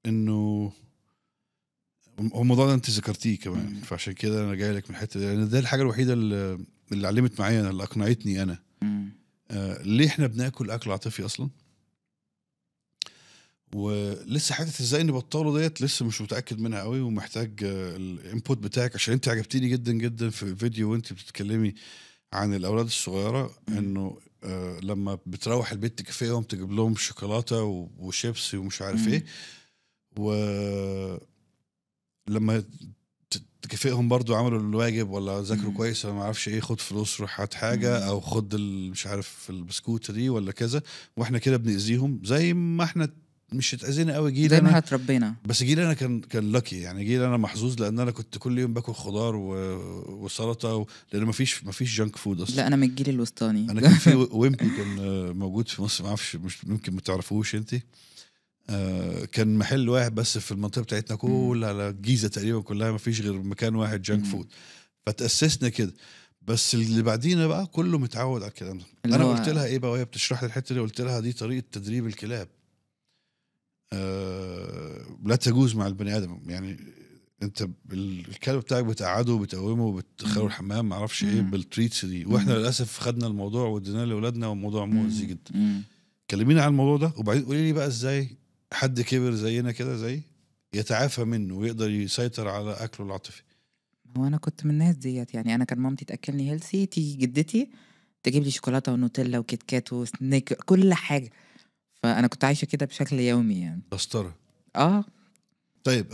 انه الموضوع ده انت ذكرتيه كمان، فعشان كده انا جاي لك من الحته دي، لان ده الحاجه الوحيده اللي علمت معايا انا، اللي اقنعتني انا. ليه احنا بناكل اكل عاطفي اصلا؟ ولسه حته ازاي نبطله ديت لسه مش متاكد منها قوي، ومحتاج الانبوت بتاعك، عشان انت عجبتيني جدا جدا في فيديو وانت بتتكلمي عن اولاد الصغيره، انه لما بتروح البيت تكافئهم، تجيب لهم شوكولاته وشيبسي ومش عارف ايه، ولما تكافئهم برضو عملوا الواجب ولا ذاكروا كويس ولا ما اعرفش ايه، خد فلوس روح هات حاجه، او خد مش عارف البسكوت دي ولا كذا، واحنا كده بنأذيهم زي ما احنا مش اتأذينا قوي. جيل زي ما انا اتربينا، بس جيل انا كان لاكي، يعني جيل انا محظوظ، لان انا كنت كل يوم باكل خضار وسلطه لان مفيش جانك فود اصلا. لا انا من الجيل الوسطاني. انا كان في ويمبي كان موجود في مصر، ما اعرفش، مش ممكن ما تعرفوش انت. كان محل واحد بس في المنطقه بتاعتنا كلها، على الجيزه تقريبا كلها، ما فيش غير مكان واحد جانك فود، فتأسسنا كده. بس اللي بعدينا بقى كله متعود على الكلام ده. انا قلت لها ايه بقى وهي بتشرح لي الحته دي، قلت لها دي طريقه تدريب الكلاب، لا تجوز مع البني ادم. يعني انت الكلب بتاعك بتقعده وبتقومه وبتدخله الحمام، ما اعرفش ايه بالتريتس دي، واحنا للاسف خدنا الموضوع واديناه لاولادنا، والموضوع مؤذي جدا. كلمينا عن الموضوع ده، وبعدين قولي لي بقى ازاي حد كبر زينا كده زي يتعافى منه ويقدر يسيطر على اكله العاطفي. هو انا كنت من الناس ديت، يعني انا كان مامتي تاكلني هيلثي، تيجي جدتي تجيب لي شوكولاته ونوتيلا وكيت كات وسنيك كل حاجه، فانا كنت عايشه كده بشكل يومي يعني. مسطره. طيب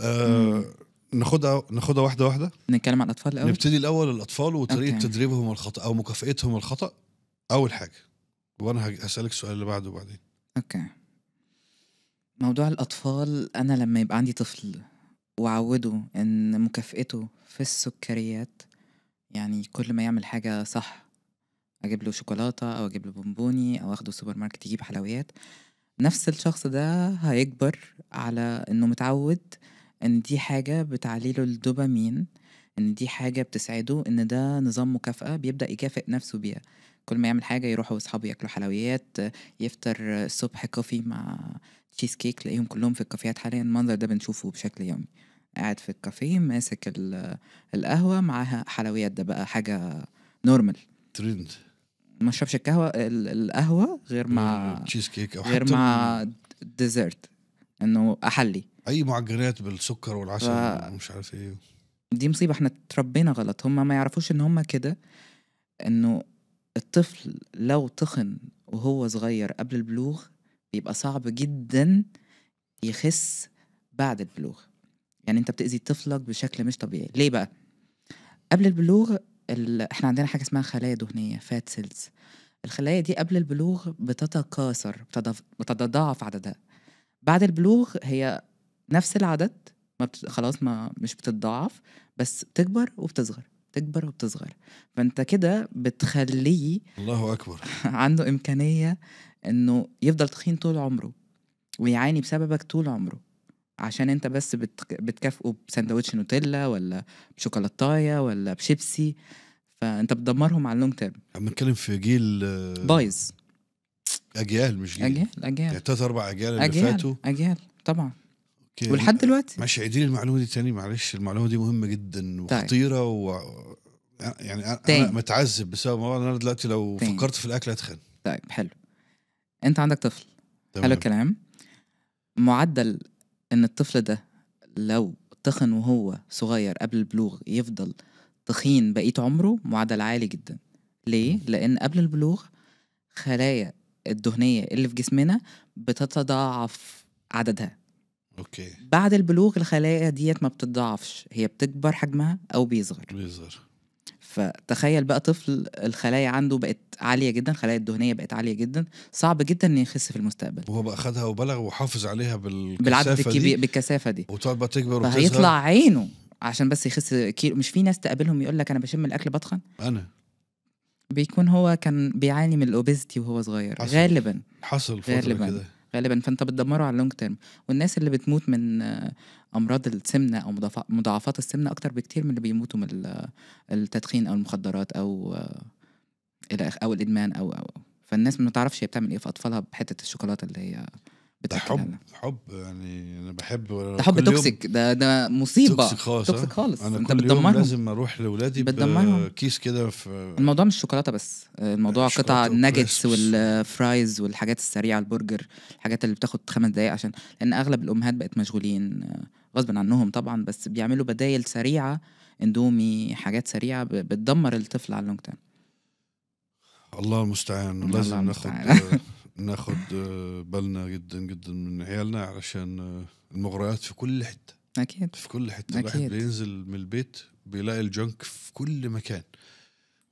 ناخدها واحده واحده. نتكلم عن الاطفال الاول. نبتدي الاول الاطفال وطريقه أوكي. تدريبهم الخطا او مكافئتهم الخطا اول حاجه، وانا هسالك السؤال اللي بعده بعدين. اوكي. موضوع الاطفال، انا لما يبقى عندي طفل وعوده ان مكافئته في السكريات، يعني كل ما يعمل حاجه صح اجيب له شوكولاته او اجيب له بونبوني او اخده سوبر ماركت يجيب حلويات، نفس الشخص ده هيكبر على انه متعود ان دي حاجة بتعليله الدوبامين، ان دي حاجة بتسعده، ان ده نظام مكافأة بيبدأ يكافئ نفسه بيها. كل ما يعمل حاجة يروحوا اصحابه ياكلوا حلويات، يفطر الصبح كوفي مع تشيز كيك، تلاقيهم كلهم في الكافيهات حاليا، المنظر ده بنشوفه بشكل يومي، قاعد في الكافيه ماسك القهوة معاها حلويات، ده بقى حاجة نورمال ترند. ما اشربش القهوة غير مع تشيز كيك او غير حتى مع ديزرت، انه احلي اي معجنات بالسكر والعسل ومش عارف ايه. دي مصيبة، احنا اتربينا غلط، هم ما يعرفوش ان هم كده، انه الطفل لو تخن وهو صغير قبل البلوغ بيبقى صعب جدا يخس بعد البلوغ. يعني انت بتأذي طفلك بشكل مش طبيعي. ليه بقى؟ قبل البلوغ احنا عندنا حاجة اسمها خلايا دهنية فات سيلز، الخلايا دي قبل البلوغ بتتكاثر، بتتضاعف عددها. بعد البلوغ هي نفس العدد، خلاص ما مش بتتضاعف، بس بتكبر وبتصغر، تكبر وبتصغر، فانت كده بتخليه الله اكبر عنده امكانيه انه يفضل تخين طول عمره ويعاني بسببك طول عمره، عشان انت بس بتكافئه بسندوتش نوتيلا ولا بشوكولاتايه ولا بشيبسي، فانت بتدمرهم على اللونج تيرم. بنتكلم في جيل بايظ، اجيال، مش جيل، اجيال يعني 3-4 اجيال اللي فاتوا، اجيال طبعا. ولحد دلوقتي ماشي. عيدي المعلومه دي تاني معلش، المعلومه دي مهمه جدا وخطيره. يعني انا متعذب بسبب موضوع انا دلوقتي لو فكرت في الاكل اتخن. طيب حلو، انت عندك طفل، حلو الكلام، معدل ان الطفل ده لو تخن وهو صغير قبل البلوغ يفضل تخين بقية عمره معدل عالي جدا. ليه؟ لان قبل البلوغ خلايا الدهنية اللي في جسمنا بتتضاعف عددها. اوكي. بعد البلوغ الخلايا ديت ما بتتضاعفش، هي بتكبر حجمها او بيصغر. فتخيل بقى طفل الخلايا عنده بقت عالية جدا، خلايا الدهنية بقت عالية جدا، صعب جدا ان يخس في المستقبل، وهو بقى خدها وبلغ وحافظ عليها بالعدد الكبير بالكثافة دي، وتقعد بقى تكبر وتصغر، فهيطلع عينه عشان بس يخس كيلو. مش في ناس تقابلهم يقول لك انا بشم الاكل بتخن، انا بيكون هو كان بيعاني من الاوبيزيتي وهو صغير. غالبا حصل غالبا كده. غالبا، فانت بتدمره على اللونج تيرم. والناس اللي بتموت من امراض السمنه او مضاعفات السمنه اكتر بكتير من اللي بيموتوا من التدخين او المخدرات او او الادمان او فالناس ما تعرفش هي بتعمل ايه في اطفالها بحته الشوكولاته اللي هي ده حب يعني انا بحب ده حب توكسيك، ده مصيبه توكسيك خالص. انا انت كل بتدمرهم. يوم لازم اروح لاولادي بكيس كده. في الموضوع مش الشوكولاته بس، الموضوع قطع الناجتس والفرايز والحاجات السريعه، البرجر، الحاجات اللي بتاخد 5 دقايق، عشان لان اغلب الامهات بقت مشغولين غصب عنهم طبعا، بس بيعملوا بدايل سريعه، اندومي، حاجات سريعه بتدمر الطفل على اللونج تيرم. الله المستعان. لازم ناخد بالنا جدا جدا من عيالنا، علشان المغريات في كل حته. اكيد في كل حته. الواحد بينزل من البيت بيلاقي الجنك في كل مكان،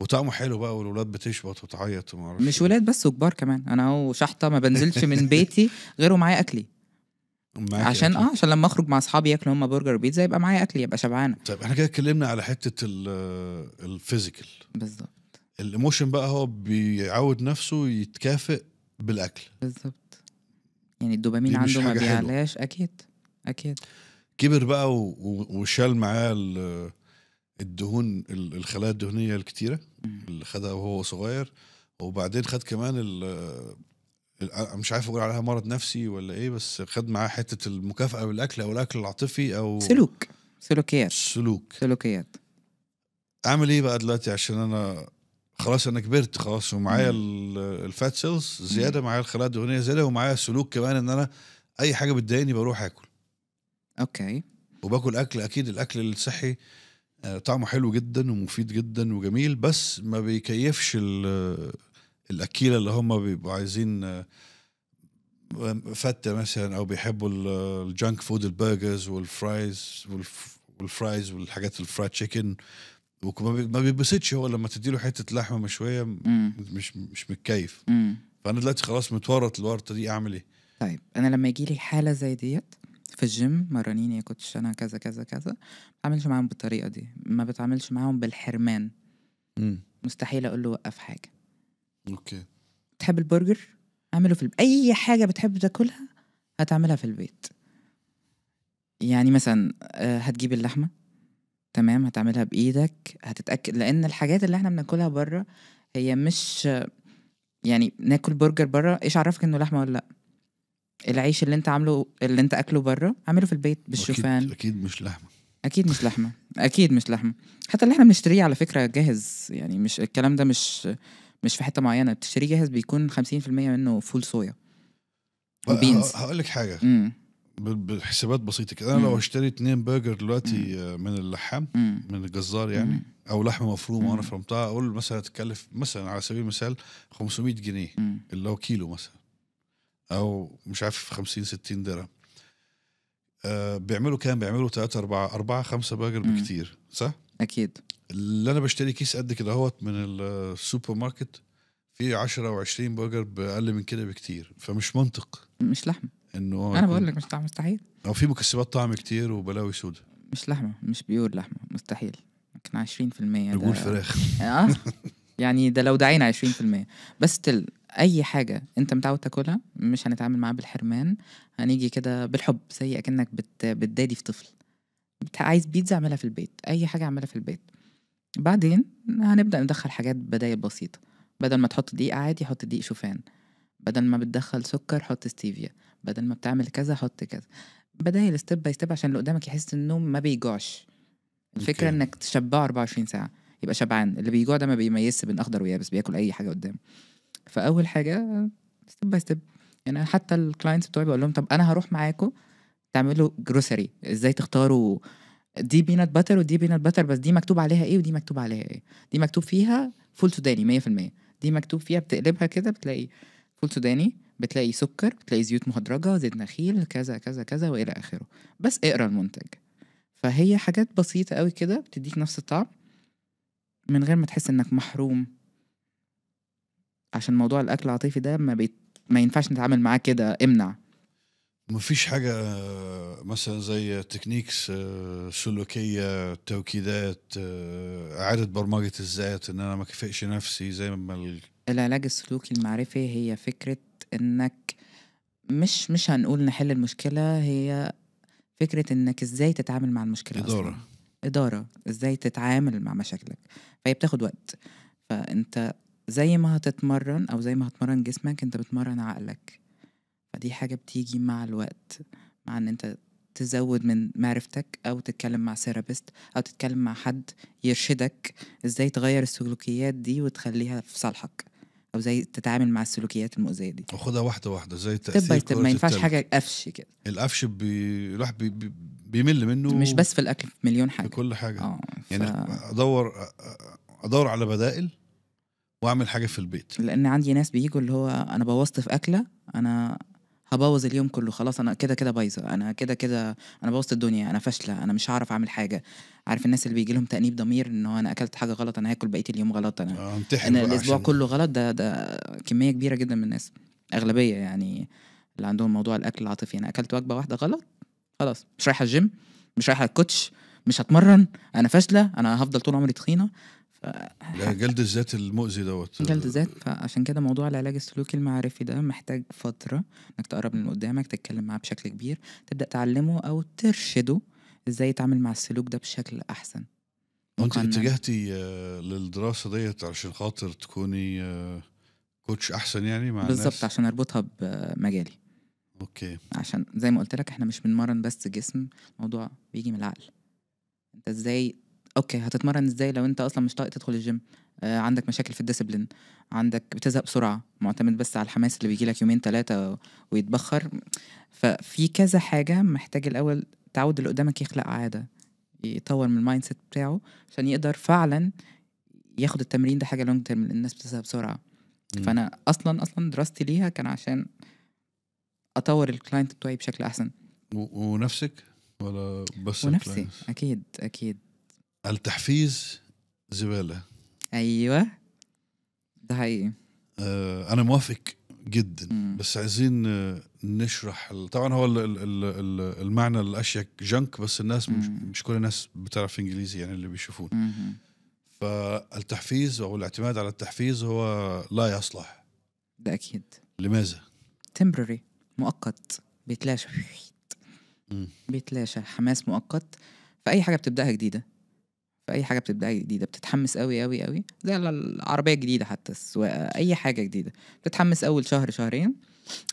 وطعمه حلو بقى، والولاد بتشبط وتعيط وما اعرفش. مش ولاد بس، وكبار كمان. انا هو شحطه ما بنزلش من بيتي غير ومعايا اكلي، عشان أكلي. عشان لما اخرج مع اصحابي ياكلوا هم برجر وبيتزا يبقى معايا اكلي، يبقى شبعانه. طيب احنا كده اتكلمنا على حته الفيزيكال. بالظبط. الايموشن بقى هو بيعود نفسه يتكافئ بالاكل. بالظبط. يعني الدوبامين عنده ما بيعلاش. اكيد كبر بقى وشال معاه الدهون، الخلايا الدهنيه الكتيره اللي خدها وهو صغير، وبعدين خد كمان مش عارف اقول عليها مرض نفسي ولا ايه، بس خد معاه حته المكافاه بالاكل او الاكل العاطفي او سلوكيات. اعمل ايه بقى دلوقتي؟ عشان انا خلاص انا كبرت خلاص، ومعايا الفات سيلز زياده، معايا الخلايا الدهنيه زياده، ومعايا سلوك كمان ان انا اي حاجه بتضايقني بروح اكل. اوكي. وباكل اكل، اكيد الاكل الصحي طعمه حلو جدا ومفيد جدا وجميل، بس ما بيكيفش الاكيله اللي هم بيبقوا عايزين فتة مثلا، او بيحبوا الجانك فود، البرجرز والفرايز والحاجات الفرايد تشيكن، وما بيبسطش هو لما تديله حته لحمه مشويه. مش متكيف. فانا دلوقتي خلاص متورط الورطه دي، اعمل ايه؟ طيب انا لما يجي لي حاله زي ديت في الجيم، مرنيني يا كوتش انا كذا كذا كذا، ما بعملش معاهم بالطريقه دي، ما بتعاملش معاهم بالحرمان. مستحيل اقول له وقف حاجه. اوكي. تحب البرجر اعمله في اي حاجه بتحب تاكلها هتعملها في البيت. يعني مثلا هتجيب اللحمه، تمام، هتعملها بايدك، هتتاكد، لان الحاجات اللي احنا بناكلها بره هي مش يعني ناكل برجر بره، ايش عرفك انه لحمه ولا لا؟ العيش اللي انت عامله، اللي انت اكله بره، اعمله في البيت بالشوفان. اكيد مش لحمه. اكيد مش لحمه. حتى اللي احنا بنشتريه على فكره جاهز، يعني مش الكلام ده مش في حته معينه، بتشتريه جاهز بيكون 50% منه فول صويا وبينز. هقول لك حاجه بالحسابات بسيطه كده. انا لو اشتريت 2 برجر دلوقتي من اللحام، من الجزار يعني، او لحمه مفرومه وانا فرمتها، اقول مثلا هتكلف مثلا على سبيل المثال 500 جنيه اللي هو كيلو مثلا، او مش عارف 50-60 درهم. بيعملوا كام؟ بيعملوا 3-4-5 برجر بكتير، صح؟ اكيد. اللي انا بشتري كيس قد كده اهوت من السوبر ماركت فيه 10 و20 برجر بأقل من كده بكتير، فمش منطق. مش لحمه. انه انا بقول لك مش طعم، مستحيل. او في مكسبات طعم كتير وبلاوي سودا. مش لحمه، مش بيور لحمه، مستحيل. لكن 20% نقول فراخ. يعني ده لو دعينا 20%. بس اي حاجه انت متعود تاكلها مش هنتعامل معاها بالحرمان، هنيجي كده بالحب، زي اكنك بتدادي في طفل. عايز بيتزا اعملها في البيت، اي حاجه اعملها في البيت. بعدين هنبدا ندخل حاجات بدايل بسيطه، بدل ما تحط دقيق عادي حط دقيق شوفان، بدل ما بتدخل سكر حط ستيفيا، بدل ما بتعمل كذا حط كذا، بدايل ستيب باي ستيب، عشان اللي قدامك يحس انه ما بيجوعش. الفكره انك تشبعه 24 ساعه يبقى شبعان. اللي بيجوع ده ما بيميزش بين اخضر ويابس، بياكل اي حاجه قدامه. فاول حاجه ستيب باي ستيب. يعني حتى الكلاينتس بتوعي بقول لهم طب انا هروح معاكم تعملوا جروسري، ازاي تختاروا دي بينات باتر ودي بينات باتر، بس دي مكتوب عليها ايه ودي مكتوب عليها ايه. دي مكتوب فيها فول سوداني 100%، دي مكتوب فيها بتقلبها كده بتلاقي فول سوداني، بتلاقي سكر، بتلاقي زيوت مهدرجه، زيت نخيل، كذا كذا كذا والى اخره. بس اقرا المنتج. فهي حاجات بسيطه قوي كده بتديك نفس الطعم من غير ما تحس انك محروم. عشان موضوع الاكل العاطفي ده ما ينفعش نتعامل معاه كده، امنع. مفيش حاجة مثلا زي تكنيكس سلوكية، توكيدات، إعادة برمجة الذات، إن أنا ما كفئش نفسي زي ما العلاج السلوكي المعرفي هي فكرة إنك مش هنقول نحل المشكلة، هي فكرة انك ازاي تتعامل مع المشكلة إدارة. أصلاً. إدارة ازاي تتعامل مع مشاكلك، فهي بتاخد وقت. فانت زي ما هتتمرن او زي ما هتمرن جسمك انت بتمرن عقلك، فدي حاجة بتيجي مع الوقت، مع ان انت تزود من معرفتك او تتكلم مع ثيرابيست او تتكلم مع حد يرشدك ازاي تغير السلوكيات دي وتخليها في صالحك، او زي تتعامل مع السلوكيات المؤذية دي. وخدها واحدة واحدة زي ستيب تأثير باي ستيب، كرة ما ينفعش التلج. حاجة قفش كده. القفش الواحد بيمل منه، مش بس في الاكل، في مليون حاجة. بكل حاجة. ف... يعني أدور على بدائل وأعمل حاجة في البيت. لان عندي ناس بيجوا اللي هو انا بوظت في اكله، انا هبوظ اليوم كله، خلاص انا كده كده بايظه، انا كده كده انا بوظت الدنيا، انا فاشله، انا مش هعرف اعمل حاجه. عارف الناس اللي بيجي لهم تأنيب ضمير ان هو انا اكلت حاجه غلط، انا هاكل بقيه اليوم غلط، انتحر انا بقى الاسبوع عشان كله غلط. ده كميه كبيره جدا من الناس، اغلبيه يعني، اللي عندهم موضوع الاكل العاطفي. انا اكلت وجبه واحده غلط، خلاص مش رايحه الجيم، مش رايحه الكوتش، مش هتمرن، انا فاشله، انا هفضل طول عمري تخينه. جلد الذات المؤذي دوت. جلد ذات. فعشان كده موضوع العلاج السلوكي المعرفي ده محتاج فترة انك تقرب من اللي قدامك، تتكلم معاه بشكل كبير، تبدأ تعلمه او ترشده ازاي يتعامل مع السلوك ده بشكل احسن. وانت مقنن. اتجهتي للدراسة ديت عشان خاطر تكوني كوتش احسن يعني مع بالظبط، الناس؟ عشان اربطها بمجالي. اوكي. عشان زي ما قلت لك احنا مش بنمرن بس جسم، الموضوع بيجي من العقل. انت ازاي اوكي هتتمرن ازاي لو انت اصلا مش طايق تدخل الجيم؟ عندك مشاكل في الديسيبلين، عندك بتزهق بسرعة، معتمد بس على الحماس اللي بيجي لك يومين 3 ويتبخر. ففي كذا حاجة محتاج الأول تعود اللي قدامك يخلق عادة، يطور من المايند سيت بتاعه عشان يقدر فعلا ياخد التمرين ده حاجة لونج تيرم. الناس بتزهق بسرعة. فأنا أصلا دراستي ليها كان عشان أطور الكلاينت بتوعي بشكل أحسن. ونفسك ولا بس ونفسي الكلاينتس؟ أكيد. التحفيز زبالة. أيوة ده حقيقي. انا موافق جدا. مم. بس عايزين نشرح طبعا هو المعنى الاشيك جنك، بس الناس مش كل الناس بتعرف انجليزي يعني اللي بيشوفون. فالتحفيز او الاعتماد على التحفيز هو لا يصلح. ده اكيد. لماذا؟ temporary، مؤقت، بيتلاشى حماس مؤقت. فأي حاجة بتبدأها جديدة، بتتحمس قوي زي العربية الجديدة، حتى السواقة، أي حاجة جديدة بتتحمس أول شهر شهرين،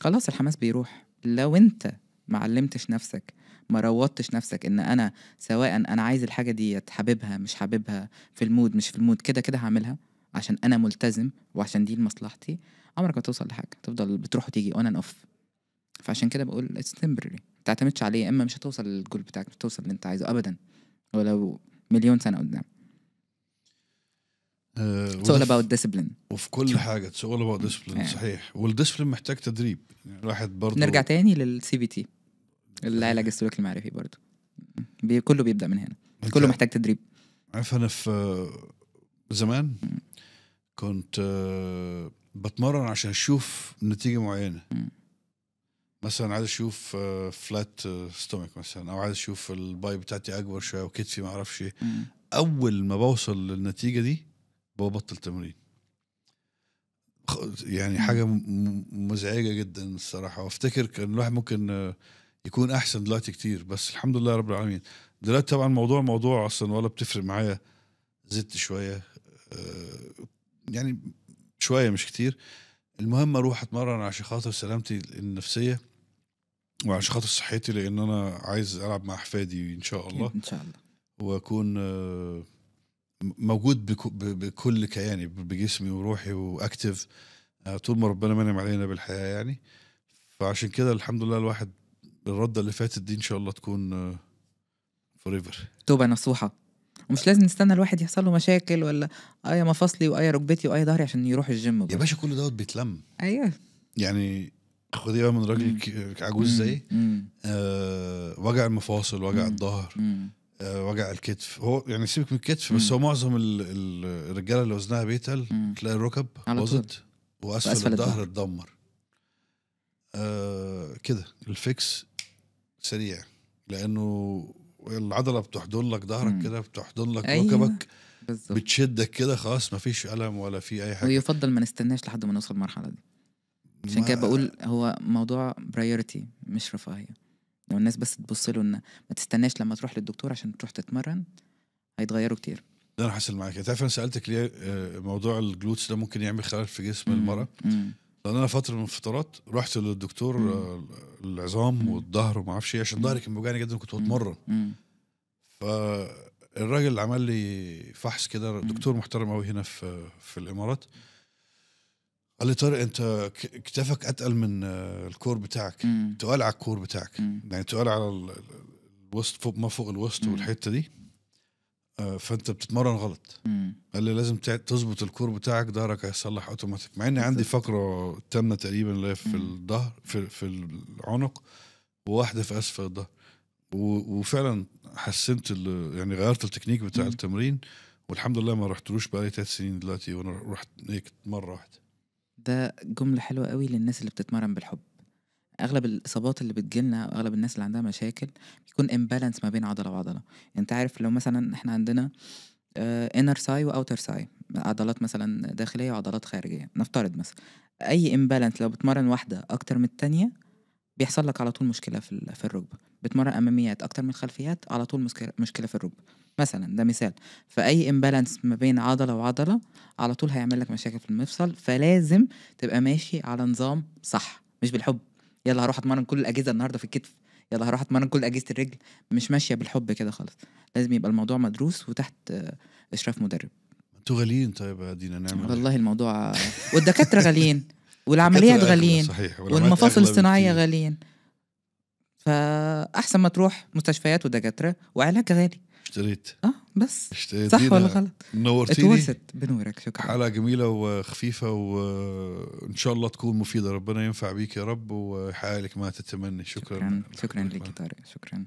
خلاص الحماس بيروح. لو أنت ما علمتش نفسك، ما روضتش نفسك إن أنا سواء أنا عايز الحاجة دي حاببها مش حاببها، في المود مش في المود، كده كده هعملها عشان أنا ملتزم وعشان دي لمصلحتي، عمرك ما توصل لحاجة، تفضل بتروح وتيجي on and off. فعشان كده بقول it's temporary، تعتمدش عليه، اما مش هتوصل للجول بتاعك، مش هتوصل اللي انت عايزه ابدا ولو مليون سنه قدام. it's all about discipline. وفي كل حاجه it's all about discipline. صحيح. والديسبلين محتاج تدريب يعني. الواحد برضو نرجع تاني للسي بي تي، العلاج السلوكي المعرفي برضو كله بيبدا من هنا، كله محتاج تدريب. عارف انا في زمان كنت بتمرن عشان اشوف نتيجه معينه. مثلا عايز اشوف فلات ستومك مثلا، او عايز اشوف الباي بتاعتي اكبر شويه وكتفي ما اعرفش ايه. اول ما بوصل للنتيجه دي ببطل تمرين. يعني حاجه مزعجه جدا الصراحه. وافتكر كان الواحد ممكن يكون احسن دلوقتي كتير، بس الحمد لله رب العالمين. دلوقتي طبعا موضوع اصلا ولا بتفرق معايا، زدت شويه يعني شويه مش كتير. المهم اروح اتمرن عشان خاطر سلامتي النفسيه وعشان خاطر صحتي، لان انا عايز العب مع احفادي ان شاء الله، ان شاء الله، واكون موجود بكل كياني، بجسمي وروحي واكتف طول ما ربنا منعم علينا بالحياه يعني. فعشان كده الحمد لله الواحد الرده اللي فاتت دي ان شاء الله تكون فوريفر. توبه نصوحه. ومش لازم نستنى الواحد يحصل له مشاكل ولا اي مفاصلي واي ركبتي واي ظهري عشان يروح الجيم يا باشا. كل دوت بيتلم. ايوه يعني خدي بقى من راجل عجوز زي وجع المفاصل، وجع الظهر، وجع الكتف. هو يعني سيبك من الكتف بس، هو معظم الرجاله اللي وزنها بيتقل تلاقي الركب باظت واسفل الظهر اتدمر. كده الفيكس سريع، لانه العضله بتحضن لك ظهرك كده، بتحضن لك ركبك، بتشدك كده، خلاص مفيش ألم ولا في اي حاجه. ويفضل ما نستناش لحد ما نوصل المرحله دي. عشان كده بقول هو موضوع برايورتي مش رفاهية. لو الناس بس تبص له ان ما تستناش لما تروح للدكتور عشان تروح تتمرن هيتغيروا كتير. ده انا حاسس معاك. تعرف انا سالتك ليه موضوع الجلوتس ده ممكن يعمل خلل في جسم المرأة؟ لان انا فتره من الفترات رحت للدكتور العظام والظهر وما اعرفش ايه عشان ظهري كان بيوجعني جدا كنت بتمرن. فالراجل اللي عمل لي فحص كده دكتور محترم قوي هنا في الامارات قال لي طارق انت كتافك اتقل من الكور بتاعك، تقال على الكور بتاعك، يعني تقال على الوسط فوق ما فوق الوسط والحته دي، فانت بتتمرن غلط. قال لي لازم تظبط الكور بتاعك، ظهرك هيصلح اوتوماتيك. مع اني عندي فقره تامه تقريبا اللي في الظهر في العنق وواحده في اسفل الظهر، وفعلا حسنت يعني غيرت التكنيك بتاع التمرين والحمد لله ما رحتلوش بقالي 3 سنين دلوقتي وانا رحت هيك مره واحده. ده جمله حلوه قوي للناس اللي بتتمرن بالحب. اغلب الاصابات اللي بتجيلنا او اغلب الناس اللي عندها مشاكل بيكون امبالانس ما بين عضله وعضله. انت عارف لو مثلا احنا عندنا انر ساي واوتر ساي، عضلات مثلا داخليه وعضلات خارجيه، نفترض مثلا اي امبالانس لو بتمرن واحده اكتر من التانية بيحصل لك على طول مشكله في الركبه. بتمرن اماميات اكتر من خلفيات على طول مشكله في الركبه مثلا، ده مثال. فاي امبالانس ما بين عضله وعضله على طول هيعمل لك مشاكل في المفصل. فلازم تبقى ماشي على نظام صح، مش بالحب يلا هروح اتمرن كل الاجهزه النهارده في الكتف، يلا هروح اتمرن كل اجهزه الرجل. مش ماشيه بالحب كده خالص. لازم يبقى الموضوع مدروس وتحت اشراف مدرب. انتوا غاليين. طيب ادينا نعمل والله الموضوع والدكاتره غاليين والعمليات غاليين والمفاصل الصناعيه غاليين. فاحسن ما تروح مستشفيات ودكاتره وعلاج غالي. اشتريت بس صح ولا غلط؟ نورتيني. اتورثت بنورك. شكرا. حلقة جميلة وخفيفة وإن شاء الله تكون مفيدة. ربنا ينفع بيك يا رب ويحقق لك ما تتمنى. شكرا شكرا لك طارق. شكرا.